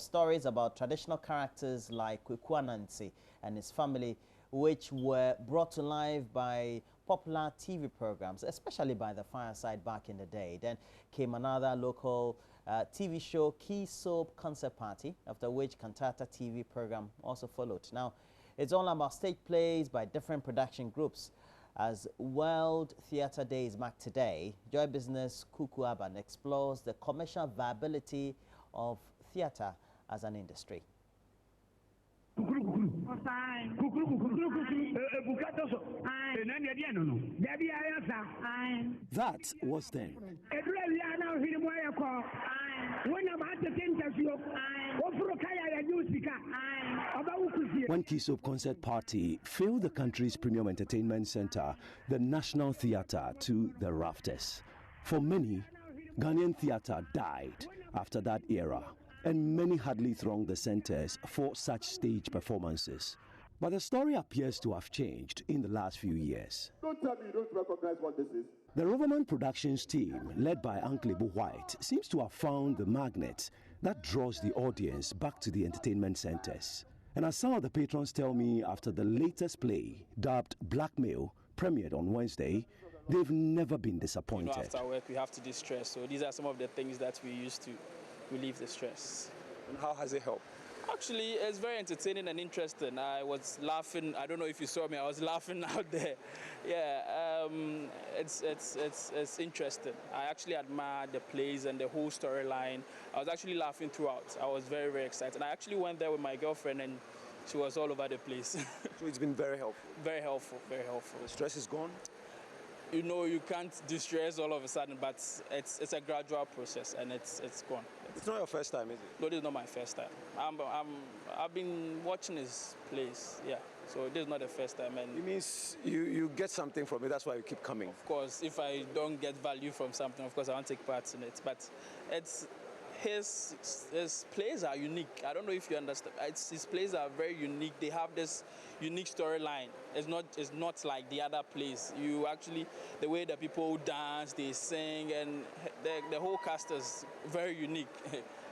stories about traditional characters like Kweku Anansi and his family, which were brought to life by popular TV programs, especially by the Fireside back in the day. Then came another local TV show, Key Soap Concert Party, after which Cantata TV program also followed. Now, it's all about stage plays by different production groups. As World Theatre Day is marked today, Joy Business Kuku Aban explores the commercial viability of theatre as an industry. That was then. When Key Soap Concert Party filled the country's premium entertainment center, the National Theatre, to the rafters. For many, Ghanaian theatre died after that era, and many hardly thronged the centers for such stage performances. But the story appears to have changed in the last few years. Don't tell me you don't recognize what this is. The Roverman Productions team, led by Uncle Ibu White, seems to have found the magnet that draws the audience back to the entertainment centers. And as some of the patrons tell me after the latest play, dubbed Blackmail, premiered on Wednesday, they've never been disappointed. After work, we have to distress. So these are some of the things that we use to relieve the stress. And how has it helped? Actually, it's very entertaining and interesting. I was laughing. I don't know if you saw me. I was laughing out there. Yeah, it's interesting. I actually admire the plays and the whole storyline. I was actually laughing throughout. I was very, very excited. I actually went there with my girlfriend, and she was all over the place. So it's been very helpful. Very helpful. Very helpful. The stress is gone. You know, you can't distress all of a sudden, but it's a gradual process, and it's gone. It's not your first time, is it? No, this is not my first time. I've been watching his plays, yeah. So this is not the first time. And it means you get something from it. That's why you keep coming. Of course, if I don't get value from something, of course I won't take part in it. But his plays are unique. I don't know if you understand. His plays are very unique. They have this unique storyline. It's not like the other plays. You actually, the way that people dance, they sing, and the whole cast is very unique.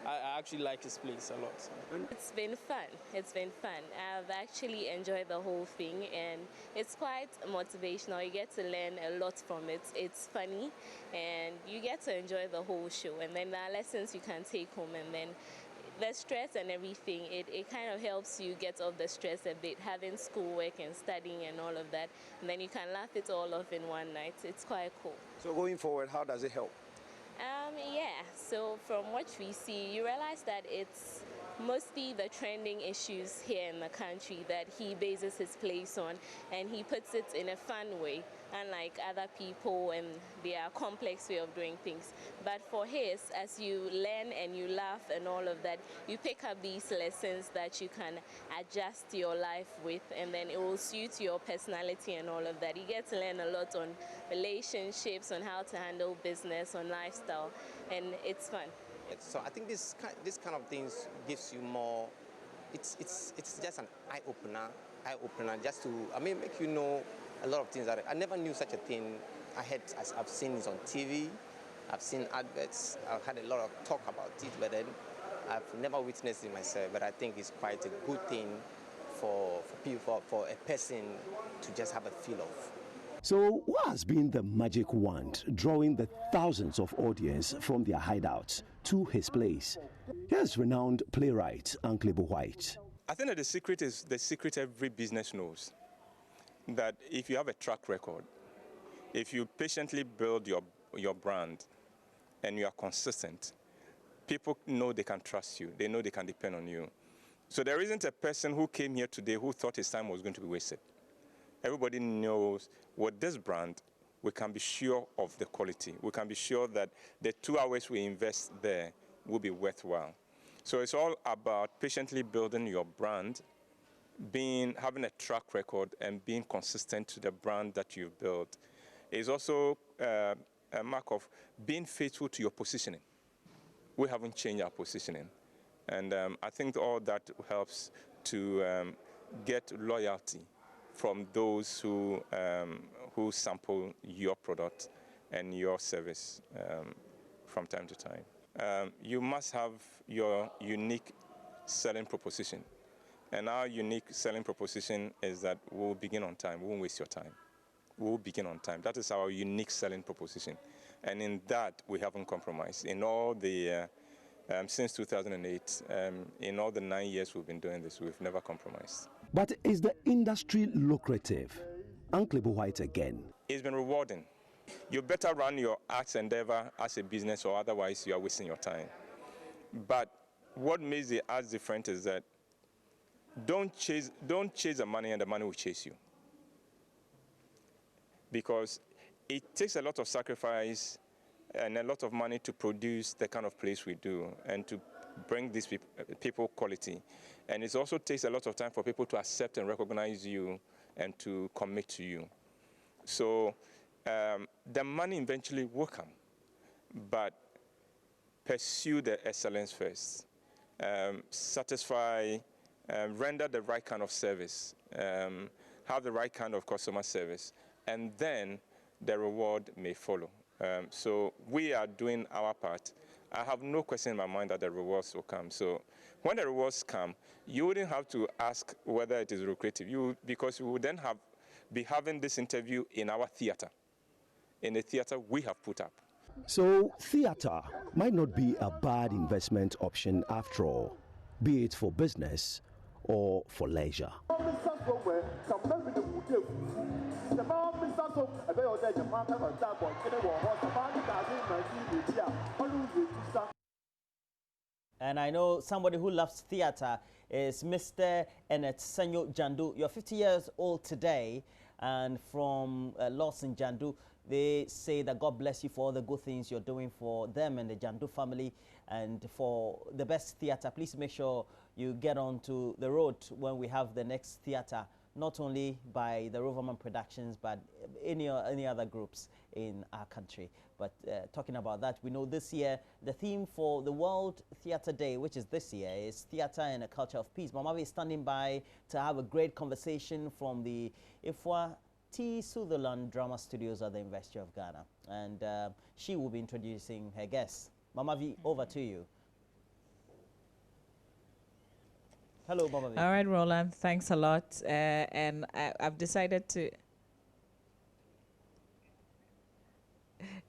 I actually like his plays a lot. It's been fun. It's been fun. I've actually enjoyed the whole thing, and it's quite motivational. You get to learn a lot from it. It's funny, and you get to enjoy the whole show. And then there are lessons you can take home, and then the stress and everything, it kind of helps you get off the stress a bit, having schoolwork and studying and all of that. And then you can laugh it all off in one night. It's quite cool. So going forward, how does it help? Yeah, so from what we see, you realize that it's mostly the trending issues here in the country that he bases his plays on, and he puts it in a fun way, unlike other people and their complex way of doing things. But for his, as you learn and you laugh and all of that, you pick up these lessons that you can adjust your life with, and then it will suit your personality and all of that. You get to learn a lot on relationships, on how to handle business, on lifestyle, and it's fun. So I think this kind of things gives you more. It's just an eye opener, just to make you know a lot of things that I never knew such a thing. I've seen it on TV, I've seen adverts, I've had a lot of talk about it, but then I've never witnessed it myself. But I think it's quite a good thing for people, for a person to just have a feel of. So what has been the magic wand drawing the thousands of audience from their hideouts to his place? Here's renowned playwright Uncle Ibu White. I think that the secret is the secret every business knows. That if you have a track record, if you patiently build your brand and you are consistent, people know they can trust you. They know they can depend on you. So there isn't a person who came here today who thought his time was going to be wasted. Everybody knows with this brand, we can be sure of the quality. We can be sure that the 2 hours we invest there will be worthwhile. So it's all about patiently building your brand, having a track record and being consistent to the brand that you've built. It's also a mark of being faithful to your positioning. We haven't changed our positioning. And I think all that helps to get loyalty from those who sample your product and your service from time to time. You must have your unique selling proposition. And our unique selling proposition is that we'll begin on time. We won't waste your time. We'll begin on time. That is our unique selling proposition. And in that, we haven't compromised. In all the, since 2008, in all the 9 years we've been doing this, we've never compromised. But is the industry lucrative? Uncle White again. It's been rewarding. You better run your arts endeavor as a business, or otherwise you are wasting your time. But what makes the arts different is that don't chase the money and the money will chase you. Because it takes a lot of sacrifice and a lot of money to produce the kind of place we do and to bring these people quality. And it also takes a lot of time for people to accept and recognize you and to commit to you. So the money eventually will come, but pursue the excellence first. Satisfy, render the right kind of service, have the right kind of customer service, and then the reward may follow. So we are doing our part. I have no question in my mind that the rewards will come. So when the rewards come, you wouldn't have to ask whether it is lucrative, because you would then be having this interview in our theater, in the theater we have put up. So theater might not be a bad investment option after all, be it for business or for leisure. And I know somebody who loves theater is Mr. Ernest Sanyo Jandu. You're 50 years old today, and from Lawson Jandu, they say that God bless you for all the good things you're doing for them and the Jandu family and for the best theater. Please make sure you get onto the road when we have the next theater, not only by the Roverman Productions, but any other groups in our country. But talking about that, we know this year, the theme for the World Theatre Day, which is this year, is Theatre and a Culture of Peace. Mamavi is standing by to have a great conversation from the Ifwa T. Sutherland Drama Studios at the University of Ghana. And she will be introducing her guests. Mamavi, over to you. Hello, Mamavi. All right, Roland, thanks a lot. And I've decided to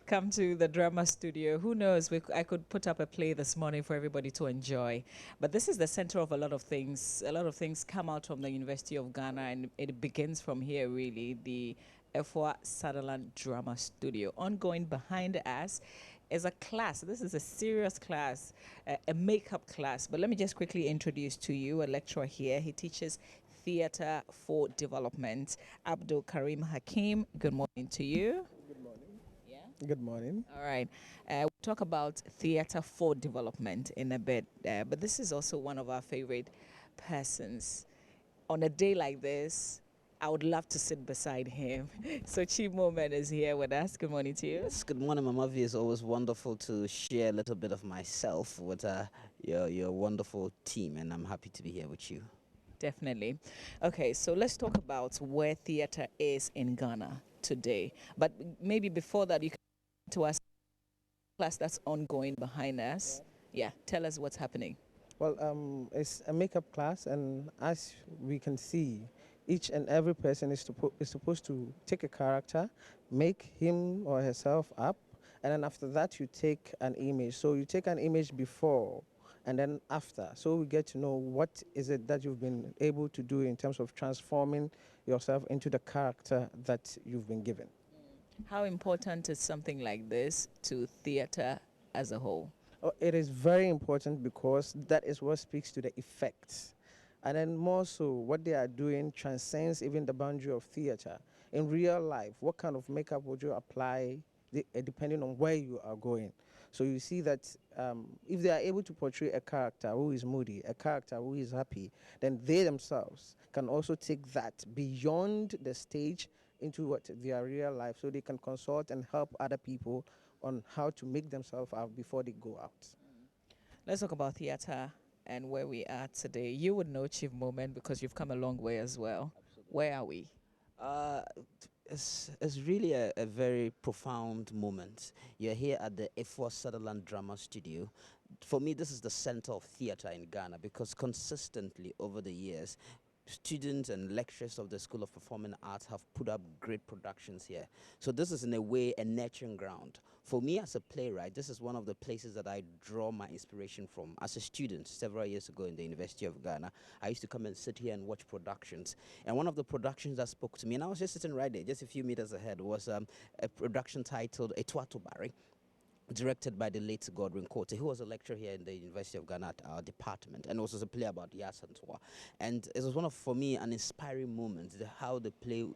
come to the drama studio. Who knows, I could put up a play this morning for everybody to enjoy. But this is the center of a lot of things. A lot of things come out from the University of Ghana, and it begins from here, really, the Efwa Sutherland Drama Studio. Ongoing behind us is a class. This is a serious class, a makeup class. But let me just quickly introduce to you a lecturer here. He teaches theater for development. Abdul Karim Hakim, good morning to you. Good morning. All right. We'll talk about theater for development in a bit, but this is also one of our favorite persons. On a day like this, I would love to sit beside him. So Chief Moment is here with us. Good morning to you. Yes, good morning, Mamavi. It's always wonderful to share a little bit of myself with your wonderful team, and I'm happy to be here with you. Definitely. Okay, so let's talk about where theater is in Ghana today. But maybe before that, you can to us class that's ongoing behind us. Yeah, tell us what's happening. Well, it's a makeup class, and as we can see, each and every person is supposed to take a character, make him or herself up, and then after that you take an image. So you take an image before and then after. So we get to know what is it that you've been able to do in terms of transforming yourself into the character that you've been given. How important is something like this to theater as a whole? Oh, it is very important because that is what speaks to the effects. And then more so, what they are doing transcends even the boundary of theater. In real life, what kind of makeup would you apply depending on where you are going? So you see that if they are able to portray a character who is moody, a character who is happy, then they themselves can also take that beyond the stage into what their real life, so they can consult and help other people on how to make themselves out before they go out. Let's talk about theater and where we are today. You would know Chief Moment because you've come a long way as well. Absolutely. Where are we? It's really a very profound moment. You're here at the Efwa Sutherland Drama Studio. For me, this is the center of theater in Ghana because consistently over the years, students and lecturers of the School of Performing Arts have put up great productions here. So this is in a way a nurturing ground. For me as a playwright, this is one of the places that I draw my inspiration from. As a student several years ago in the University of Ghana, I used to come and sit here and watch productions. And one of the productions that spoke to me, and I was just sitting right there, just a few meters ahead, was a production titled Etuato Barry, directed by the late Godwin Kote, who was a lecturer here in the University of Ghana at our department, and also a play about Yasantua. And it was one of, for me, an inspiring moment. How the play,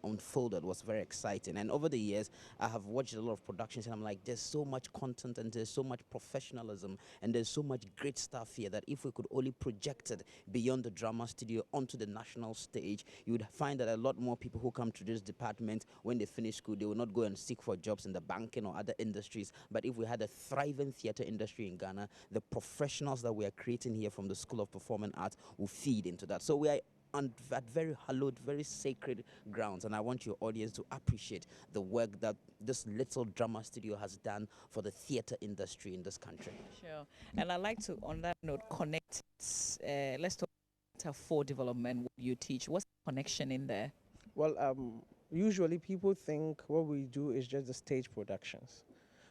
unfolded was very exciting. And over the years, I have watched a lot of productions, and I'm like, there's so much content, and there's so much professionalism, and there's so much great stuff here that if we could only project it beyond the drama studio onto the national stage, you would find that a lot more people who come to this department, when they finish school, they will not go and seek for jobs in the banking or other industries. But if we had a thriving theater industry in Ghana, the professionals that we are creating here from the School of Performing Arts will feed into that. So we are at very hallowed, very sacred grounds, and I want your audience to appreciate the work that this little drama studio has done for the theater industry in this country. Sure. And I'd like to, on that note, connect. Let's talk about for development. What you teach? What's the connection in there? Well, usually people think what we do is just the stage productions.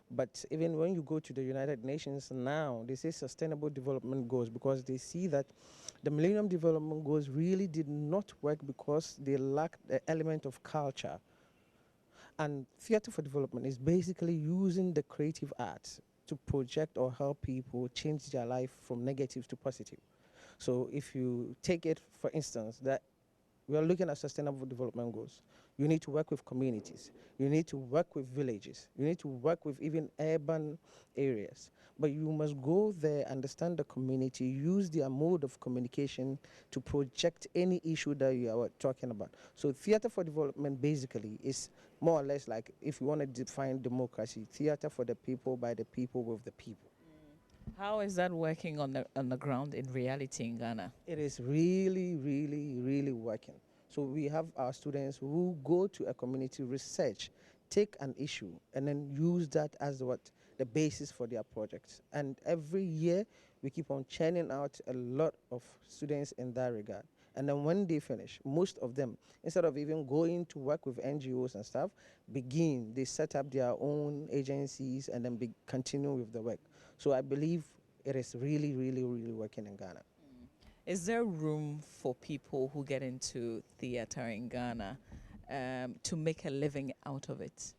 But even when you go to the United Nations now, they say sustainable development goals because they see that the Millennium Development Goals really did not work because they lacked the element of culture. And Theatre for Development is basically using the creative arts to project or help people change their life from negative to positive. So if you take it, for instance, that we are looking at sustainable development goals. You need to work with communities. You need to work with villages. You need to work with even urban areas. But you must go there, understand the community, use their mode of communication to project any issue that you are talking about. So Theatre for Development basically is more or less like, if you want to define democracy, theatre for the people, by the people, with the people. How is that working on the ground in reality in Ghana? It is really, really, really working. So we have our students who go to a community, research, take an issue, and then use that as the basis for their projects. And every year, we keep on churning out a lot of students in that regard. And then when they finish, most of them, instead of even going to work with NGOs and stuff, they set up their own agencies and then continue with the work. So I believe it is really, really, really working in Ghana. Is there room for people who get into theater in Ghana to make a living out of it?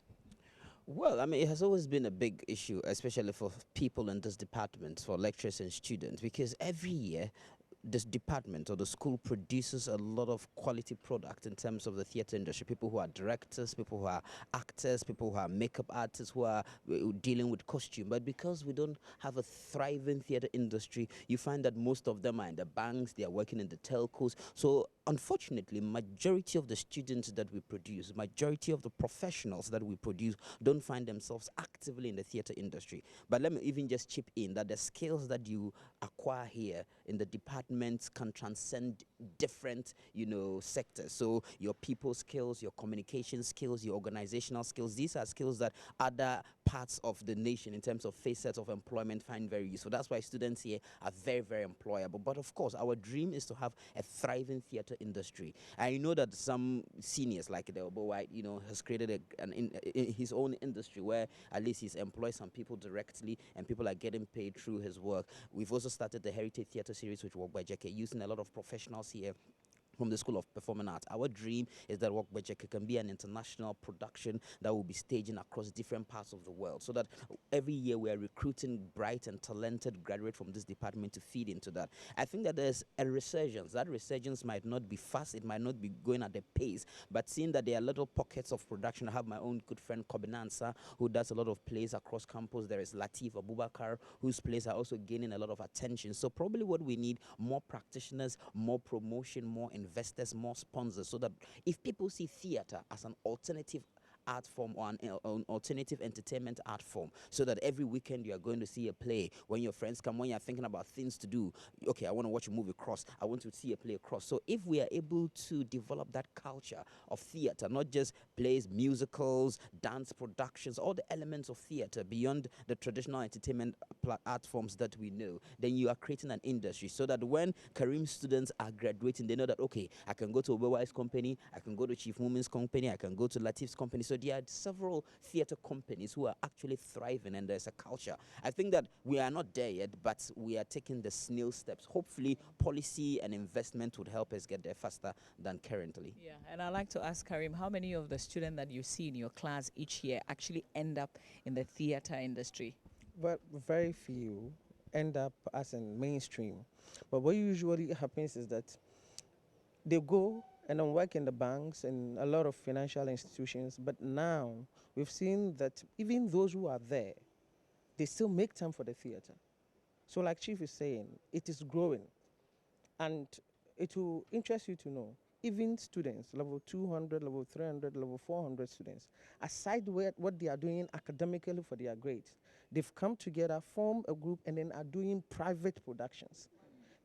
Well, I mean, it has always been a big issue, especially for people in this department, for lecturers and students, because every year this department or the school produces a lot of quality product in terms of the theater industry. People who are directors, people who are actors, people who are makeup artists, who are dealing with costume. But because we don't have a thriving theater industry, you find that most of them are in the banks, they are working in the telcos. So unfortunately, majority of the students that we produce, majority of the professionals that we produce don't find themselves actively in the theater industry. But let me even just chip in that the skills that you acquire here in the department can transcend different, sectors. So your people skills, your communication skills, your organizational skills, these are skills that other parts of the nation in terms of facets of employment find very useful. That's why students here are very, very employable. But of course, our dream is to have a thriving theater industry. I know that some seniors like the Obo White, has created his own industry where at least he's employed some people directly and people are getting paid through his work. We've also started the Heritage Theatre Series, which work by JK, using a lot of professionals here from the School of Performing Arts. Our dream is that Work by JK can be an international production that will be staging across different parts of the world, so that every year we are recruiting bright and talented graduates from this department to feed into that. I think that there's a resurgence. That resurgence might not be fast, it might not be going at the pace, but seeing that there are little pockets of production. I have my own good friend Kobinansa, who does a lot of plays across campus. There is Latif Abubakar, whose plays are also gaining a lot of attention. So probably what we need, more practitioners, more promotion, more investors, more sponsors, so that if people see theater as an alternative art form or an alternative entertainment art form, so that every weekend you are going to see a play. When your friends come, when you're thinking about things to do, okay, I want to watch a movie Cross, I want to see a play Cross. So if we are able to develop that culture of theater, not just plays, musicals, dance productions, all the elements of theater beyond the traditional entertainment art forms that we know, then you are creating an industry, so that when Kareem students are graduating, they know that, okay, I can go to Obewa's company, I can go to Chief Mumin's company, I can go to Latif's company. So there are several theater companies who are actually thriving, and there's a culture. I think that we are not there yet, but we are taking the snail steps. Hopefully, policy and investment would help us get there faster than currently. Yeah, and I'd like to ask Kareem, how many of the students that you see in your class each year actually end up in the theater industry? But very few end up as in mainstream. But what usually happens is that they go and then work in the banks and a lot of financial institutions. But now we've seen that even those who are there, they still make time for the theater. So like Chief is saying, it is growing. And it will interest you to know, even students, level 200, level 300, level 400 students, aside what they are doing academically for their grades, they've come together, form a group, and then are doing private productions.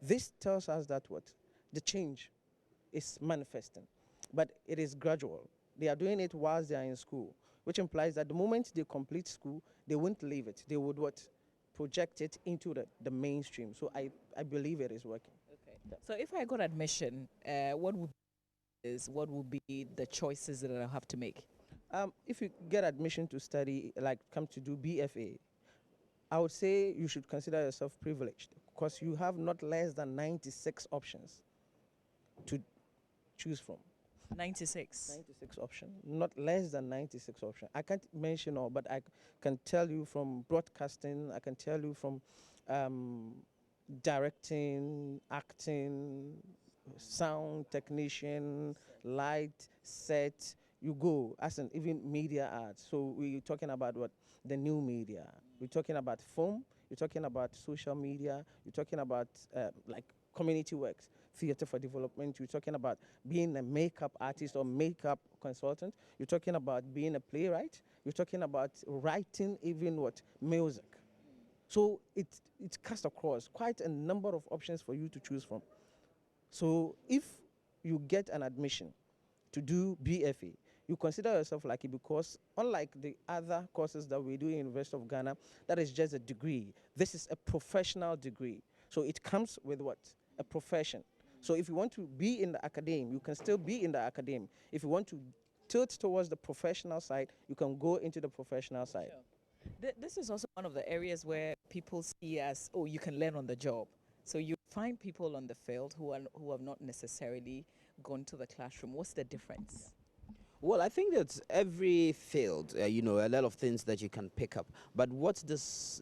This tells us that what? The change is manifesting, but it is gradual. They are doing it whilst they are in school, which implies that the moment they complete school, they won't leave it. They would what? Project it into the mainstream. So I believe it is working. Okay. So if I got admission, what would be the choices that I have to make? If you get admission to study, like come to do BFA, I would say you should consider yourself privileged, because you have not less than 96 options to choose from. 96? 96 options, not less than 96 options. I can't mention all, but I can tell you from broadcasting, I can tell you from directing, acting, sound technician, light, set. You go as an even media arts. So we're talking about what? The new media. We're talking about film. You're talking about social media. You're talking about like community works, theater for development. You're talking about being a makeup artist or makeup consultant. You're talking about being a playwright. You're talking about writing even what? Music. So it cuts across quite a number of options for you to choose from. So if you get an admission to do BFA, you consider yourself lucky, because unlike the other courses that we do in University of Ghana, that is just a degree. This is a professional degree. So it comes with what? A profession. So if you want to be in the academe, you can still be in the academe. If you want to tilt towards the professional side, you can go into the professional side. Sure. This is also one of the areas where people see as, oh, you can learn on the job. So you find people on the field who have not necessarily gone to the classroom. What's the difference? Well, I think that every field, a lot of things that you can pick up. But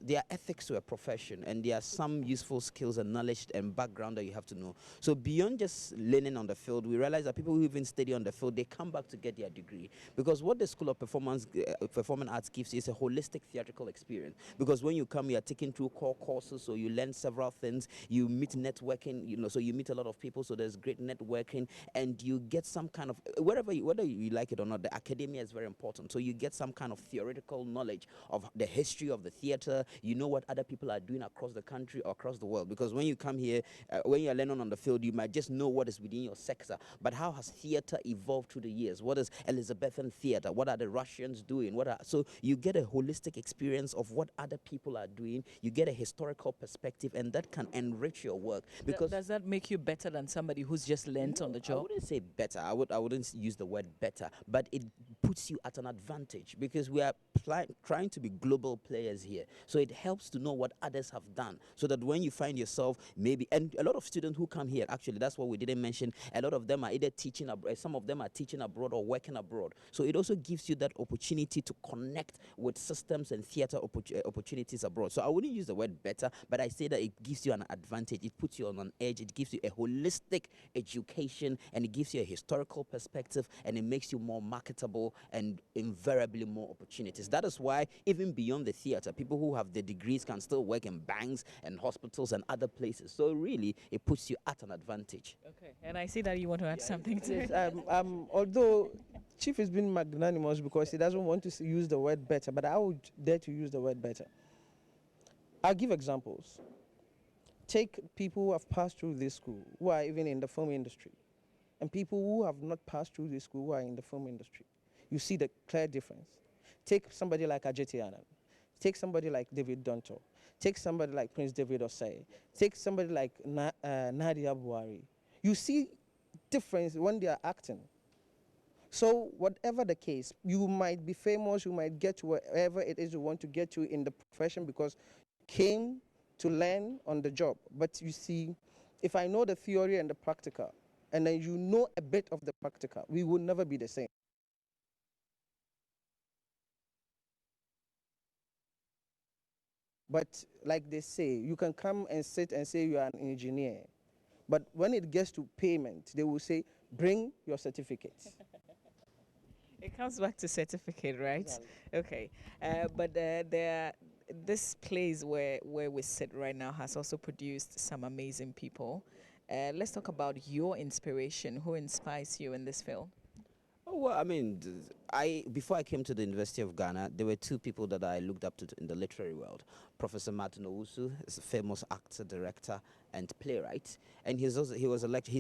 there are ethics to a profession, and there are some useful skills and knowledge and background that you have to know. So beyond just learning on the field, we realize that people who even study on the field, they come back to get their degree. Because what the School of Performing Arts gives you is a holistic theatrical experience. Because when you come, you are taking through core courses, so you learn several things. You meet networking, so you meet a lot of people, so there's great networking, and you get some kind of, whether you like it or not, the academia is very important. So you get some kind of theoretical knowledge of the history of the theater. You know what other people are doing across the country or across the world. Because when you come here, when you're learning on the field, you might just know what is within your sector. But how has theater evolved through the years? What is Elizabethan theater? What are the Russians doing? So you get a holistic experience of what other people are doing. You get a historical perspective, and that can enrich your work. Because does that make you better than somebody who's just learned on the job? I wouldn't say better. I wouldn't use the word better, but it puts you at an advantage, because we are trying to be global players here. So it helps to know what others have done, so that when you find yourself and a lot of students who come here, actually, that's what we didn't mention, a lot of them are either teaching abroad, some of them are teaching abroad or working abroad. So it also gives you that opportunity to connect with systems and theater opportunities abroad. So I wouldn't use the word better, but I say that it gives you an advantage. It puts you on an edge. It gives you a holistic education, and it gives you a historical perspective, and it makes you more more marketable and invariably more opportunities. That is why even beyond the theater, people who have the degrees can still work in banks and hospitals and other places. So really, it puts you at an advantage. Okay, and I see that you want to add something to it. Although Chief has been magnanimous because he doesn't want to use the word better, but I would dare to use the word better. I'll give examples. Take people who have passed through this school, who are even in the film industry, and people who have not passed through this school, who are in the film industry. You see the clear difference. Take somebody like Ajeti Anand. Take somebody like David Donto. Take somebody like Prince David Osei. Take somebody like Nadia Buhari. You see difference when they are acting. So whatever the case, you might be famous, you might get to wherever it is you want to get to in the profession because you came to learn on the job. But you see, if I know the theory and the practical, and then you know a bit of the practical, we will never be the same. But like they say, you can come and sit and say you are an engineer. But when it gets to payment, they will say, bring your certificates. It comes back to certificate, right? Exactly. Okay. But this place where we sit right now has also produced some amazing people. Let's talk about your inspiration. Who inspires you in this field? Oh, well, I mean, before I came to the University of Ghana, there were two people that I looked up to in the literary world. Professor Martin Owusu is a famous actor, director, and playwright, and he's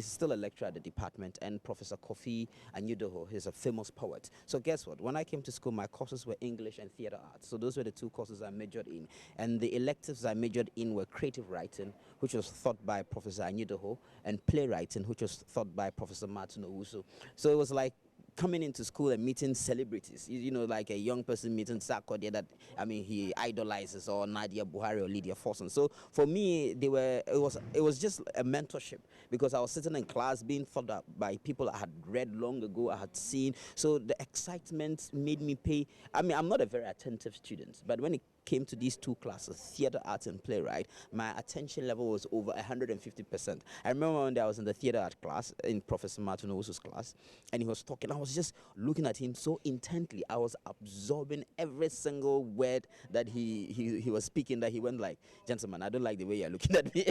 still a lecturer at the department. And Professor Kofi Anyudoho, he's a famous poet. So guess what? When I came to school, my courses were English and theater arts. So those were the two courses I majored in, and the electives I majored in were creative writing, which was taught by Professor Anyudoho, and playwriting, which was taught by Professor Martin Owusu. So it was like coming into school and meeting celebrities, you know, like a young person meeting Sarkodie that, I mean, he idolizes, or Nadia Buhari or Lydia Forson. So for me, it was just a mentorship, because I was sitting in class being thought up by people I had read long ago, I had seen. So the excitement made me pay. I mean, I'm not a very attentive student, but when it came to these two classes, theater arts and playwright, my attention level was over 150%. I remember one day I was in the theater art class, in Professor Martin Owusu's class, and he was talking. I was just looking at him so intently. I was absorbing every single word that he was speaking, that he went like, "Gentlemen, I don't like the way you're looking at me."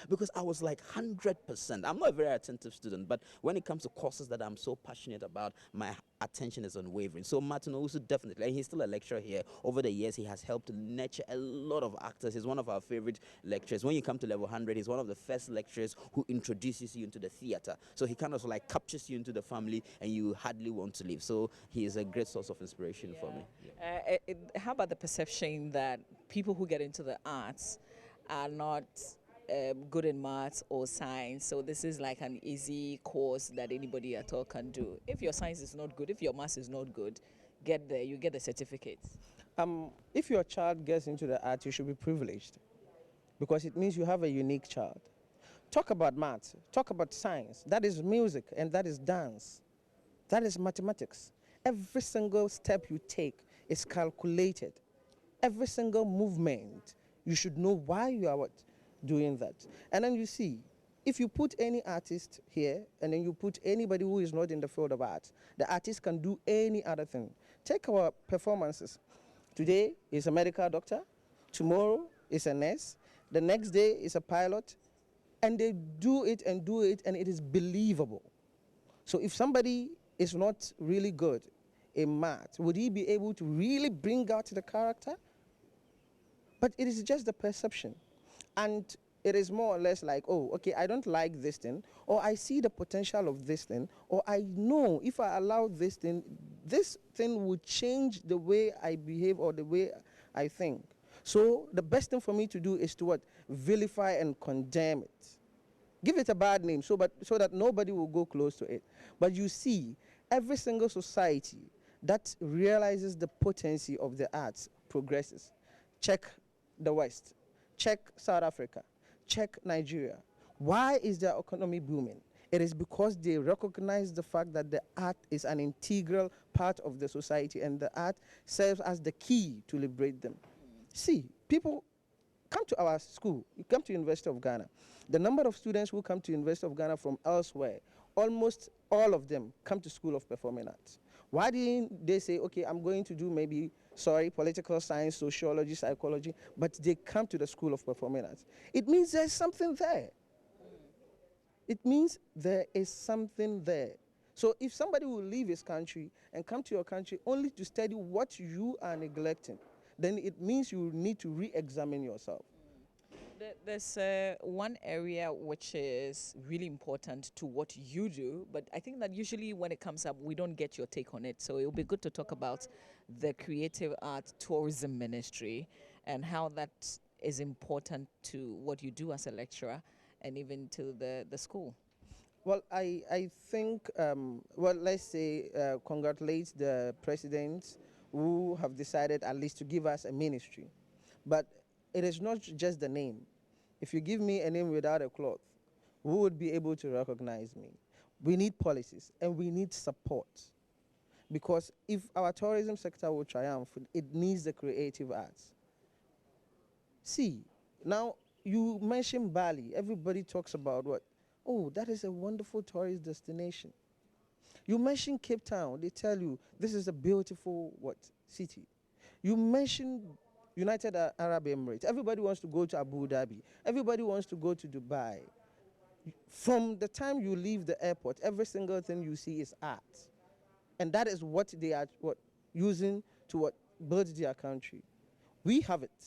Because I was like 100%. I'm not a very attentive student, but when it comes to courses that I'm so passionate about, my attention is unwavering. So Martin Owusu, definitely, and he's still a lecturer here. Over the years, he has helped nurture a lot of actors. He's one of our favorite lecturers. When you come to level 100, he's one of the first lecturers who introduces you into the theater. So he kind of like captures you into the family, and you hardly want to leave. So he is a great source of inspiration for me. How about the perception that people who get into the arts are not good in maths or science, so this is like an easy course that anybody at all can do? If your science is not good, if your maths is not good, get there, you get the certificates. If your child gets into the arts, you should be privileged, because it means you have a unique child. Talk about maths, talk about science. That is music, and that is dance. That is mathematics. Every single step you take is calculated. Every single movement, you should know why you are doing that. And then you see, if you put any artist here, and then you put anybody who is not in the field of arts, the artist can do any other thing. Take our performances. Today is a medical doctor, tomorrow is a nurse, the next day is a pilot, and they do it, and it is believable. So if somebody is not really good in math, would he be able to really bring out the character? But it is just the perception. And it is more or less like, oh, okay, I don't like this thing, or I see the potential of this thing, or I know if I allow this thing will change the way I behave or the way I think. So the best thing for me to do is to what? Vilify and condemn it. Give it a bad name so that nobody will go close to it. But you see, every single society that realizes the potency of the arts progresses. Check the West. Check South Africa. Check Nigeria. Why is their economy booming? It is because they recognize the fact that the art is an integral part of the society, and the art serves as the key to liberate them. See, people come to our school. You come to University of Ghana. The number of students who come to University of Ghana from elsewhere, almost all of them come to School of Performing Arts. Why didn't they say, okay, I'm going to do maybe, political science, sociology, psychology, but they come to the School of Performing Arts? It means there's something there. It means there is something there. So if somebody will leave his country and come to your country only to study what you are neglecting, then it means you need to re-examine yourself. There's one area which is really important to what you do, but I think that usually when it comes up, we don't get your take on it. So it will be good to talk about the Creative Arts Tourism Ministry and how that is important to what you do as a lecturer and even to the school. Well, I think, let's say congratulate the presidents who have decided at least to give us a ministry. But it is not just the name. If you give me a name without a cloth, who would be able to recognize me? We need policies and we need support. Because if our tourism sector will triumph, it needs the creative arts. See, now you mentioned Bali. Everybody talks about what? Oh, that is a wonderful tourist destination. You mention Cape Town. They tell you this is a beautiful city. You mention United Arab Emirates. Everybody wants to go to Abu Dhabi. Everybody wants to go to Dubai. From the time you leave the airport, every single thing you see is art. And that is what they are using to build their country. We have it.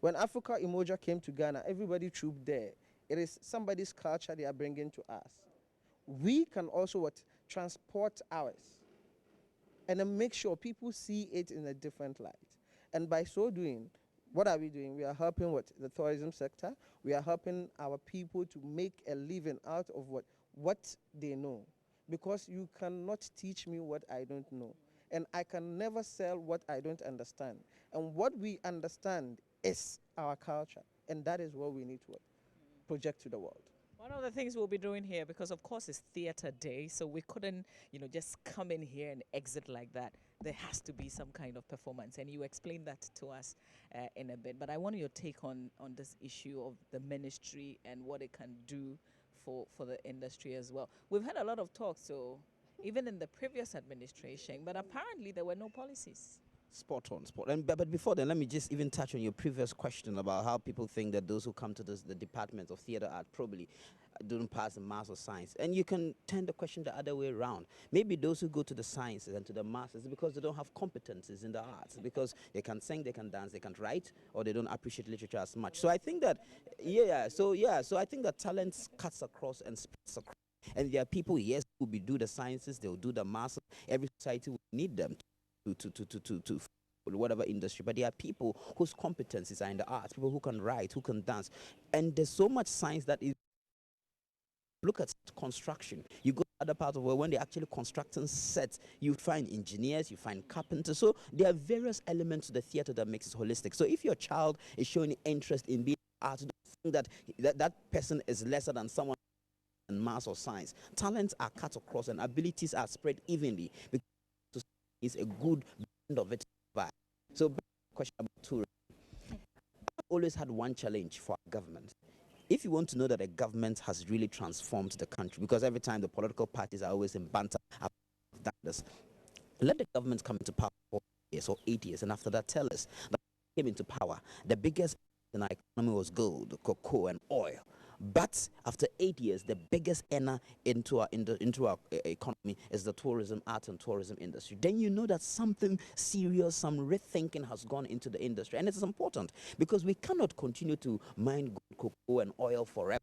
When Africa Imoja came to Ghana, everybody trooped there. It is somebody's culture they are bringing to us. We can also transport ours and then make sure people see it in a different light. And by so doing, what are we doing? We are helping the tourism sector. We are helping our people to make a living out of what they know. Because you cannot teach me what I don't know. And I can never sell what I don't understand. And what we understand is our culture. And that is what we need to project to the world. One of the things we'll be doing here, because of course it's theater day, so we couldn't, just come in here and exit like that. There has to be some kind of performance, and you explained that to us in a bit. But I want your take on this issue of the ministry and what it can do for the industry as well. We've had a lot of talk, so even in the previous administration, but apparently there were no policies. Spot on. But before then, let me just even touch on your previous question about how people think that those who come to the Department of Theatre Art probably don't pass the maths or science. And you can turn the question the other way around. Maybe those who go to the sciences and to the maths is because they don't have competencies in the arts, because they can sing, they can dance, they can write, or they don't appreciate literature as much. So I think that, so I think that talent cuts across and spreads across. And there are people, yes, who will do the sciences, they'll do the maths. Every society will need them to whatever industry, but there are people whose competencies are in the arts, people who can write, who can dance, and there's so much science that is. Look at construction. You go to other parts of the world, when they're actually constructing sets, you find engineers, you find carpenters. So there are various elements to the theater that makes it holistic. So if your child is showing interest in being art, don't think that person is lesser than someone in math or science. Talents are cut across and abilities are spread evenly, because is a good blend of it. So, question about tourism. I've always had one challenge for our government. If you want to know that a government has really transformed the country, because every time the political parties are always in banter about this, let the government come into power for 4 years or 8 years, and after that tell us that came into power, the biggest in our economy was gold, cocoa, and oil. But after 8 years, the biggest earner into our economy is the tourism, art and tourism industry. Then you know that something serious, some rethinking has gone into the industry. And it's important because we cannot continue to mine gold, cocoa and oil forever.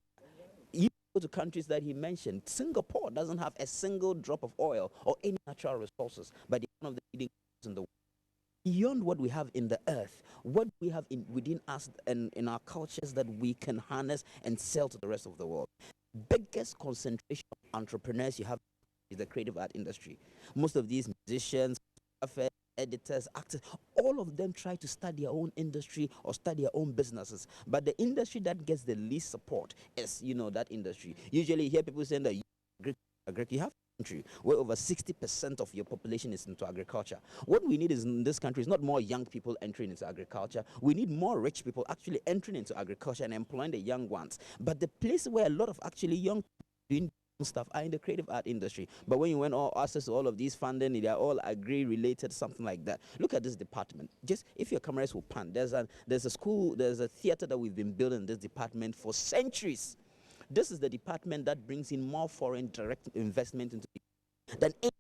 You go to countries that he mentioned, Singapore doesn't have a single drop of oil or any natural resources, but it's one of the leading countries in the world. Beyond what we have in the earth, what we have within us and in our cultures that we can harness and sell to the rest of the world. Biggest concentration of entrepreneurs you have is the creative art industry. Most of these musicians, editors, actors, all of them try to start their own industry or start their own businesses. But the industry that gets the least support is, that industry. Usually you hear people saying that you have country where over 60% of your population is into agriculture. What we need is in this country is not more young people entering into agriculture. We need more rich people actually entering into agriculture and employing the young ones. But the place where a lot of actually young people stuff are in the creative art industry. But when you went all access to all of these funding, they are all agree related, something like that. Look at this department. Just if your cameras will pan, there's a school, there's a theater that we've been building in this department for centuries. This is the department that brings in more foreign direct investment into than any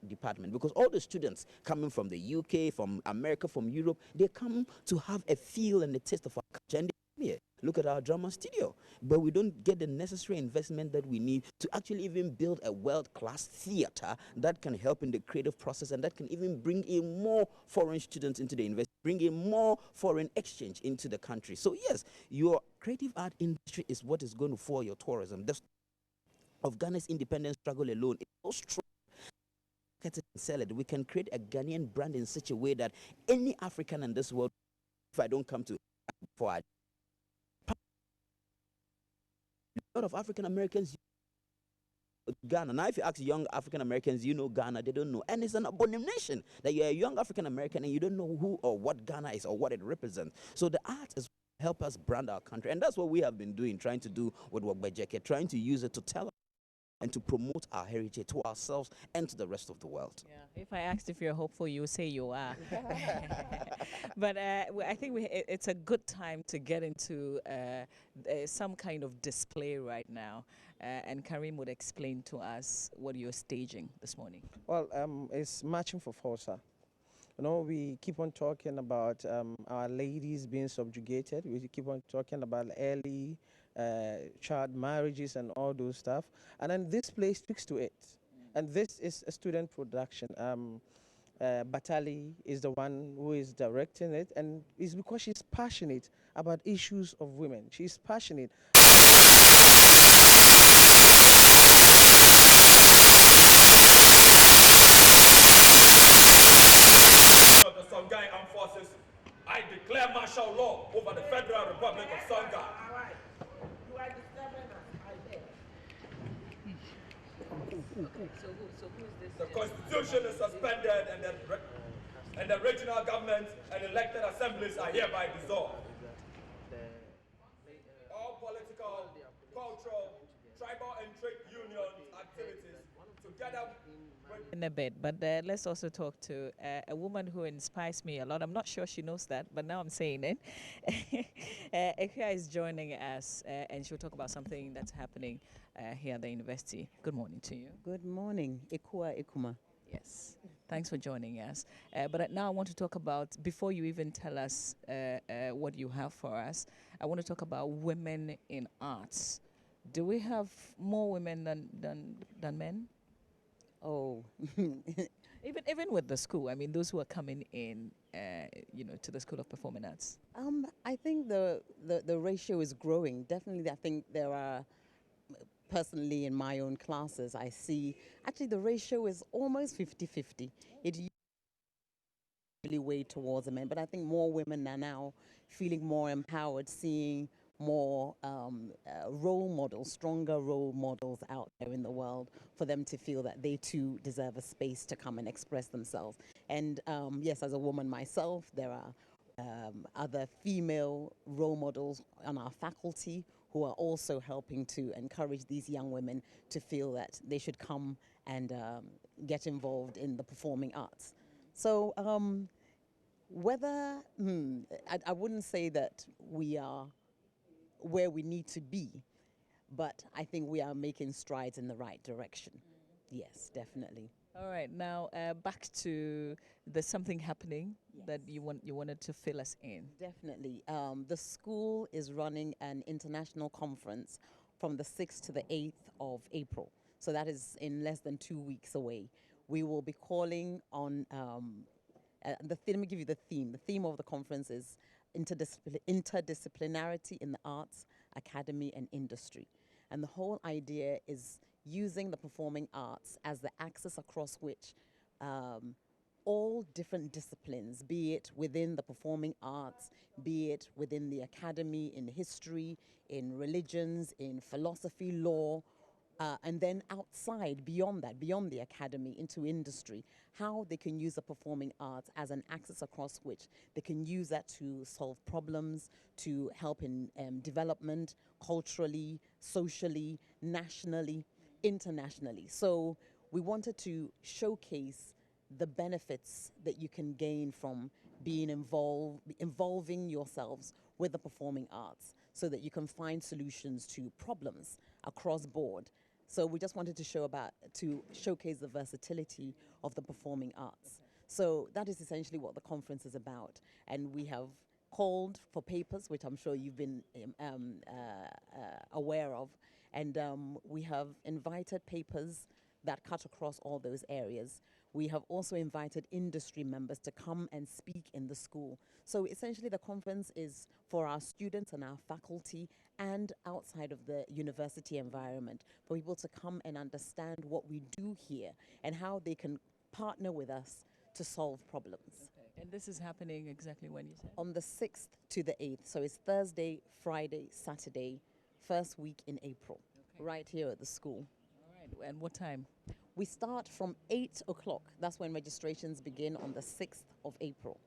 department, because all the students coming from the UK, from America, from Europe, they come to have a feel and a taste of our culture. And they come here. Look at our drama studio, but we don't get the necessary investment that we need to actually even build a world-class theater that can help in the creative process and that can even bring in more foreign students into the investment, bring in more foreign exchange into the country. So yes, your creative art industry is what is going to fuel your tourism. The of Ghana's independence struggle alone is so strong. Market it and sell it. We can create a Ghanaian brand in such a way that any African in this world, if I don't come to for a lot of African Americans Ghana. Now, if you ask young African Americans, you know Ghana, they don't know. And it's an abomination that you're a young African American and you don't know who or what Ghana is or what it represents. So the art is help us brand our country. And that's what we have been doing, trying to do with Wagbejeke, trying to use it to tell and to promote our heritage to ourselves and to the rest of the world. Yeah, if I asked if you're hopeful, you would say you are. But I think it's a good time to get into some kind of display right now. And Karim would explain to us what you're staging this morning. Well, it's Marching for Forza. You know, we keep on talking about our ladies being subjugated. We keep on talking about early child marriages and all those stuff. And then this place speaks to it. And this is a student production. Batali is the one who is directing it. And it's because she's passionate about issues of women. She's passionate. Of the Songhai Armed Forces, I declare martial law over the Federal Republic of Songhai. You are disturbing us, I beg. Okay, so who is this? The Constitution is suspended and the regional governments and elected assemblies are hereby dissolved. All political, cultural, tribal and trade union activities together in a bit, but let's also talk to a woman who inspires me a lot. I'm not sure she knows that, but now I'm saying it. Ekia is joining us, and she'll talk about something that's happening here at the university. Good morning to you. Good morning, Ekua Ekuma. Yes, thanks for joining us. But now I want to talk about, before you even tell us what you have for us, I want to talk about women in arts. Do we have more women than men? Oh, even with the school, I mean, those who are coming in, to the School of Performing Arts. I think the ratio is growing. Definitely, I think there are, personally in my own classes, I see, actually the ratio is almost 50-50. It really way towards the men, but I think more women are now feeling more empowered, seeing more role models, stronger role models out there in the world for them to feel that they too deserve a space to come and express themselves. And yes, as a woman myself, there are other female role models on our faculty who are also helping to encourage these young women to feel that they should come and get involved in the performing arts. So whether, I wouldn't say that we are where we need to be, but I think we are making strides in the right direction. Yes, definitely. All right, now back to there's something happening that you wanted to fill us in. Definitely. The school is running an international conference from the 6th to the 8th of April. So that is in less than 2 weeks away. We will be calling on, let me give you the theme. The theme of the conference is interdisciplinarity in the arts, academy, and industry. And the whole idea is using the performing arts as the axis across which all different disciplines, be it within the performing arts, be it within the academy, in history, in religions, in philosophy, law, and then outside, beyond that, beyond the academy, into industry, how they can use the performing arts as an axis across which they can use that to solve problems, to help in development, culturally, socially, nationally. internationally. So we wanted to showcase the benefits that you can gain from being involving yourselves with the performing arts so that you can find solutions to problems across board. So we just wanted to showcase the versatility of the performing arts. So that is essentially what the conference is about. And we have called for papers, which I'm sure you've been aware of. And we have invited papers that cut across all those areas. We have also invited industry members to come and speak in the school. So essentially the conference is for our students and our faculty and outside of the university environment, for people to come and understand what we do here and how they can partner with us to solve problems. Okay. And this is happening exactly when you said? On the 6th to the 8th. So it's Thursday, Friday, Saturday, first week in April, right here at the school. All right. And what time? We start from 8 o'clock. That's when registrations begin on the 6th of April.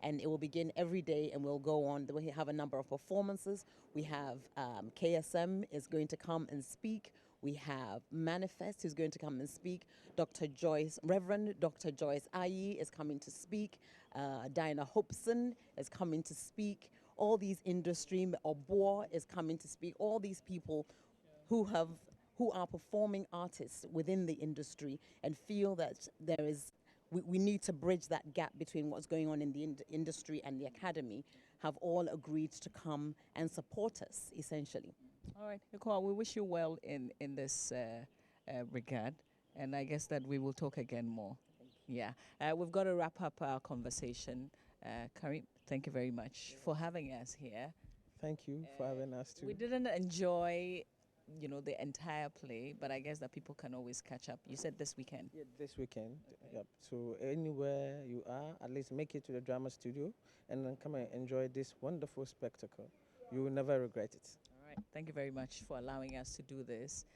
And it will begin every day and we'll go on. We have a number of performances. We have KSM is going to come and speak. We have Manifest who's going to come and speak. Reverend Dr. Joyce Ayi is coming to speak. Diana Hobson is coming to speak. All these industry, Oboa is coming to speak. All these people who are performing artists within the industry and feel that we need to bridge that gap between what's going on in the industry and the academy, have all agreed to come and support us, essentially. All right, Nicole, we wish you well in this regard, and I guess that we will talk again more. Yeah, we've got to wrap up our conversation. Karim, thank you very much for having us here. Thank you for having us too. We didn't enjoy the entire play, but I guess that people can always catch up. You said this weekend? Yeah, this weekend. Yep. So anywhere you are, at least make it to the drama studio and then come and enjoy this wonderful spectacle. You will never regret it. All right. Thank you very much for allowing us to do this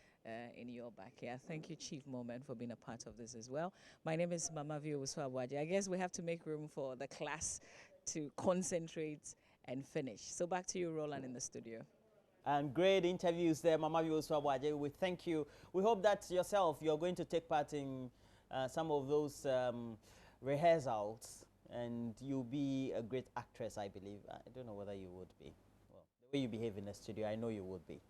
in your backyard. Thank you, Chief Moment, for being a part of this as well. My name is Mama Vio Uswawaji. I guess we have to make room for the class to concentrate and finish. So back to you, Roland, in the studio. And great interviews there, Mama Uswawaji. We thank you. We hope that yourself, you're going to take part in some of those rehearsals and you'll be a great actress, I believe. I don't know whether you would be. Well, the way you behave in the studio, I know you would be.